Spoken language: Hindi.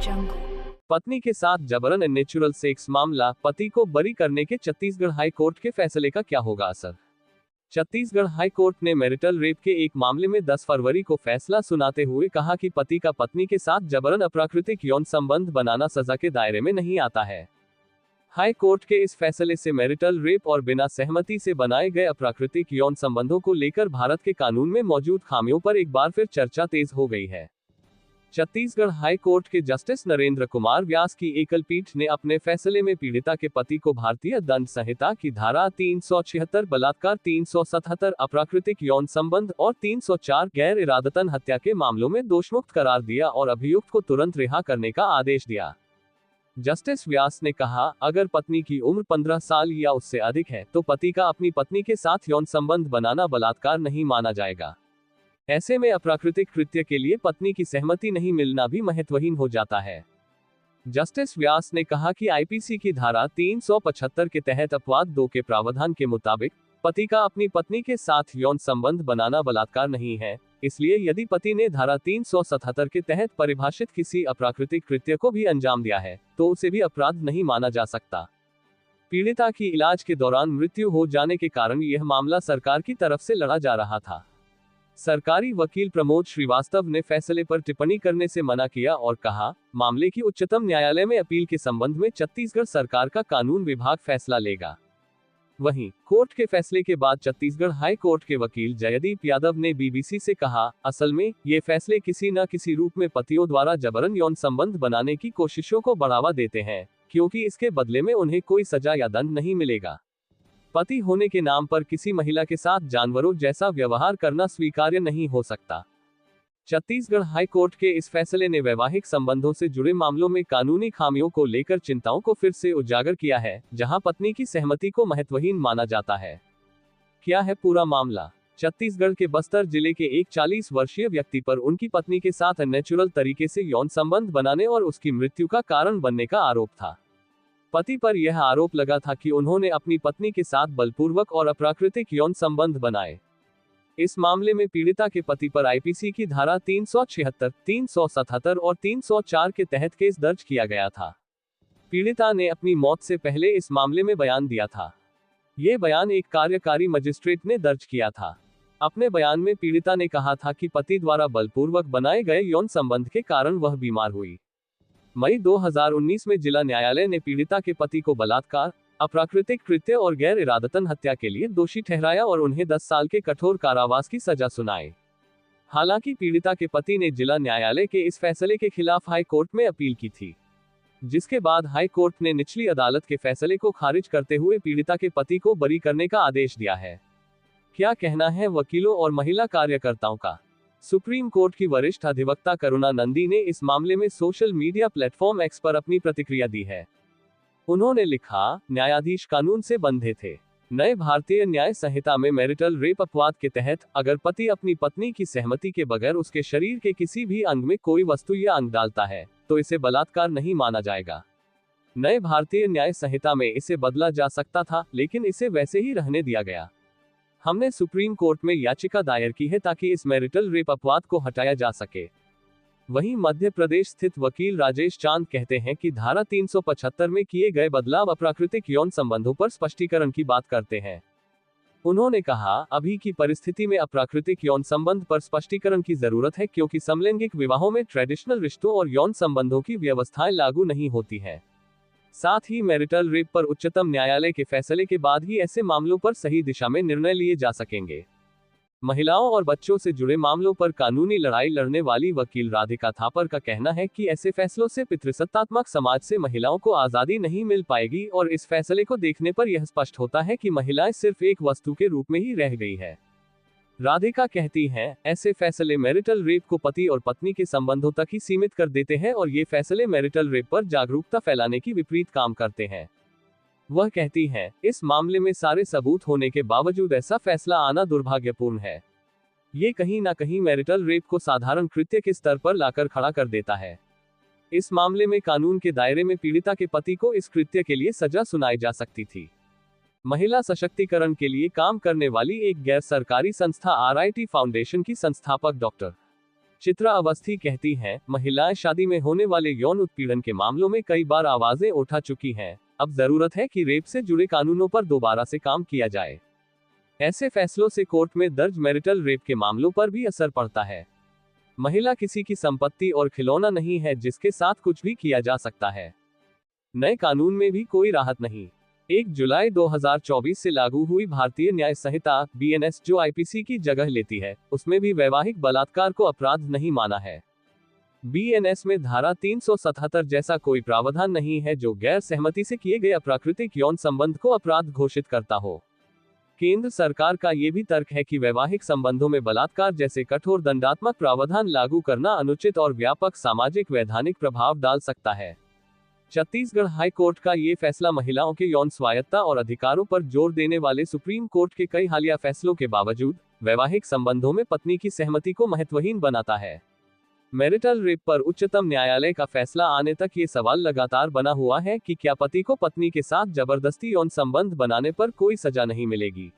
पत्नी के साथ जबरन नेचुरल सेक्स मामला, पति को बरी करने के छत्तीसगढ़ हाई कोर्ट के फैसले का क्या होगा असर। छत्तीसगढ़ हाई कोर्ट ने मैरिटल रेप के एक मामले में 10 फरवरी को फैसला सुनाते हुए कहा कि पति का पत्नी के साथ जबरन अप्राकृतिक यौन संबंध बनाना सजा के दायरे में नहीं आता है। हाई कोर्ट के इस फैसले से मैरिटल रेप और बिना सहमति से बनाए गए अप्राकृतिक यौन संबंधों को लेकर भारत के कानून में मौजूद खामियों पर एक बार फिर चर्चा तेज हो गई है। छत्तीसगढ़ हाई कोर्ट के जस्टिस नरेंद्र कुमार व्यास की एकल पीठ ने अपने फैसले में पीड़िता के पति को भारतीय दंड संहिता की धारा 376 बलात्कार, 377 अप्राकृतिक यौन संबंध और 304 गैर इरादतन हत्या के मामलों में दोषमुक्त करार दिया और अभियुक्त को तुरंत रिहा करने का आदेश दिया। जस्टिस व्यास ने कहा, अगर पत्नी की उम्र 15 साल या उससे अधिक है तो पति का अपनी पत्नी के साथ यौन संबंध बनाना बलात्कार नहीं माना जाएगा। ऐसे में अप्राकृतिक कृत्य के लिए पत्नी की सहमति नहीं मिलना भी महत्वहीन हो जाता है। जस्टिस व्यास ने कहा कि आईपीसी की धारा 375 के तहत अपवाद 2 के प्रावधान के मुताबिक पति का अपनी पत्नी के साथ यौन संबंध बनाना बलात्कार नहीं है। इसलिए यदि पति ने धारा 377 के तहत परिभाषित किसी अप्राकृतिक कृत्य को भी अंजाम दिया है तो उसे भी अपराध नहीं माना जा सकता। पीड़िता की इलाज के दौरान मृत्यु हो जाने के कारण यह मामला सरकार की तरफ से लड़ा जा रहा था। सरकारी वकील प्रमोद श्रीवास्तव ने फैसले पर टिप्पणी करने से मना किया और कहा, मामले की उच्चतम न्यायालय में अपील के संबंध में छत्तीसगढ़ सरकार का कानून विभाग फैसला लेगा। वहीं कोर्ट के फैसले के बाद छत्तीसगढ़ हाई कोर्ट के वकील जयदीप यादव ने बीबीसी से कहा, असल में ये फैसले किसी न किसी रूप में पतियों द्वारा जबरन यौन संबंध बनाने की कोशिशों को बढ़ावा देते हैं, क्योंकि इसके बदले में उन्हें कोई सजा या दंड नहीं मिलेगा। पति होने के नाम पर किसी महिला के साथ जानवरों जैसा व्यवहार करना स्वीकार्य नहीं हो सकता। छत्तीसगढ़ हाई कोर्ट के इस फैसले ने वैवाहिक संबंधों से जुड़े मामलों में कानूनी खामियों को लेकर चिंताओं को फिर से उजागर किया है, जहां पत्नी की सहमति को महत्वहीन माना जाता है। क्या है पूरा मामला। छत्तीसगढ़ के बस्तर जिले के एक 40 वर्षीय व्यक्ति पर उनकी पत्नी के साथ अननेचुरल तरीके से यौन संबंध बनाने और उसकी मृत्यु का कारण बनने का आरोप था। पति पर यह आरोप लगा था कि उन्होंने अपनी पत्नी के साथ बलपूर्वक और अप्राकृतिक यौन संबंध बनाए। इस मामले में पीड़िता के पति पर आईपीसी की धारा 376, 377 और 304 के तहत केस दर्ज किया गया था। पीड़िता ने अपनी मौत से पहले इस मामले में बयान दिया था। ये बयान एक कार्यकारी मजिस्ट्रेट ने दर्ज किया था। अपने बयान में पीड़िता ने कहा था कि पति द्वारा बलपूर्वक बनाए गए यौन संबंध के कारण वह बीमार हुई। मई 2019 में जिला न्यायालय ने पीड़िता के पति को बलात्कार, अप्राकृतिक कृत्य और गैर इरादतन हत्या के लिए दोषी ठहराया और उन्हें 10 साल के कठोर कारावास की सजा सुनाई। हालांकि पीड़िता के पति ने जिला न्यायालय के इस फैसले के खिलाफ हाई कोर्ट में अपील की थी, जिसके बाद हाई कोर्ट ने निचली अदालत के फैसले को खारिज करते हुए पीड़िता के पति को बरी करने का आदेश दिया है। क्या कहना है वकीलों और महिला कार्यकर्ताओं का। सुप्रीम कोर्ट की वरिष्ठ अधिवक्ता करुणा नंदी ने इस मामले में सोशल मीडिया प्लेटफॉर्म एक्स पर अपनी प्रतिक्रिया दी है। उन्होंने लिखा, न्यायाधीश कानून से बंधे थे। नए भारतीय न्याय संहिता में मैरिटल रेप अपवाद के तहत अगर पति अपनी पत्नी की सहमति के बगैर उसके शरीर के किसी भी अंग में कोई वस्तु या अंग डालता है तो इसे बलात्कार नहीं माना जाएगा। नए भारतीय न्याय संहिता में इसे बदला जा सकता था, लेकिन इसे वैसे ही रहने दिया गया। हमने सुप्रीम कोर्ट में याचिका दायर की है ताकि इस मैरिटल रेप अपवाद को हटाया जा सके। वहीं मध्य प्रदेश स्थित वकील राजेश चांद कहते हैं कि धारा 375 में किए गए बदलाव अप्राकृतिक यौन संबंधों पर स्पष्टीकरण की बात करते हैं। उन्होंने कहा, अभी की परिस्थिति में अप्राकृतिक यौन संबंध पर स्पष्टीकरण की जरूरत है, क्योंकि समलैंगिक विवाहों में ट्रेडिशनल रिश्तों और यौन संबंधों की व्यवस्थाएं लागू नहीं होती हैं। साथ ही मैरिटल रेप पर उच्चतम न्यायालय के फैसले के बाद ही ऐसे मामलों पर सही दिशा में निर्णय लिए जा सकेंगे। महिलाओं और बच्चों से जुड़े मामलों पर कानूनी लड़ाई लड़ने वाली वकील राधिका थापर का कहना है कि ऐसे फैसलों से पितृसत्तात्मक समाज से महिलाओं को आजादी नहीं मिल पाएगी और इस फैसले को देखने पर यह स्पष्ट होता है कि महिलाएं सिर्फ एक वस्तु के रूप में ही रह गई है। राधिका कहती हैं, ऐसे फैसले मैरिटल रेप को पति और पत्नी के संबंधों तक ही सीमित कर देते हैं और ये फैसले मैरिटल रेप पर जागरूकता फैलाने की विपरीत काम करते हैं। वह कहती हैं, इस मामले में सारे सबूत होने के बावजूद ऐसा फैसला आना दुर्भाग्यपूर्ण है। ये कहीं ना कहीं मैरिटल रेप को साधारण कृत्य के स्तर पर लाकर खड़ा कर देता है। इस मामले में कानून के दायरे में पीड़िता के पति को इस कृत्य के लिए सजा सुनाई जा सकती थी। महिला सशक्तिकरण के लिए काम करने वाली एक गैर सरकारी संस्था RIT फाउंडेशन की संस्थापक डॉक्टर चित्रा अवस्थी कहती हैं, महिलाएं शादी में होने वाले यौन उत्पीड़न के मामलों में कई बार आवाजें उठा चुकी हैं। अब जरूरत है कि रेप से जुड़े कानूनों पर दोबारा से काम किया जाए। ऐसे फैसलों से कोर्ट में दर्ज मैरिटल रेप के मामलों पर भी असर पड़ता है। महिला किसी की संपत्ति और खिलौना नहीं है जिसके साथ कुछ भी किया जा सकता है। नए कानून में भी कोई राहत नहीं। 1 जुलाई 2024 से लागू हुई भारतीय न्याय संहिता BNS जो IPC की जगह लेती है, उसमें भी वैवाहिक बलात्कार को अपराध नहीं माना है। BNS में धारा 377 जैसा कोई प्रावधान नहीं है जो गैर सहमति से किए गए अप्राकृतिक यौन संबंध को अपराध घोषित करता हो। केंद्र सरकार का ये भी तर्क है कि वैवाहिक संबंधों में बलात्कार जैसे कठोर दंडात्मक प्रावधान लागू करना अनुचित और व्यापक सामाजिक वैधानिक प्रभाव डाल सकता है। छत्तीसगढ़ हाई कोर्ट का ये फैसला महिलाओं के यौन स्वायत्तता और अधिकारों पर जोर देने वाले सुप्रीम कोर्ट के कई हालिया फैसलों के बावजूद वैवाहिक संबंधों में पत्नी की सहमति को महत्वहीन बनाता है। मैरिटल रेप पर उच्चतम न्यायालय का फैसला आने तक ये सवाल लगातार बना हुआ है कि क्या पति को पत्नी के साथ जबरदस्ती यौन संबंध बनाने पर कोई सजा नहीं मिलेगी।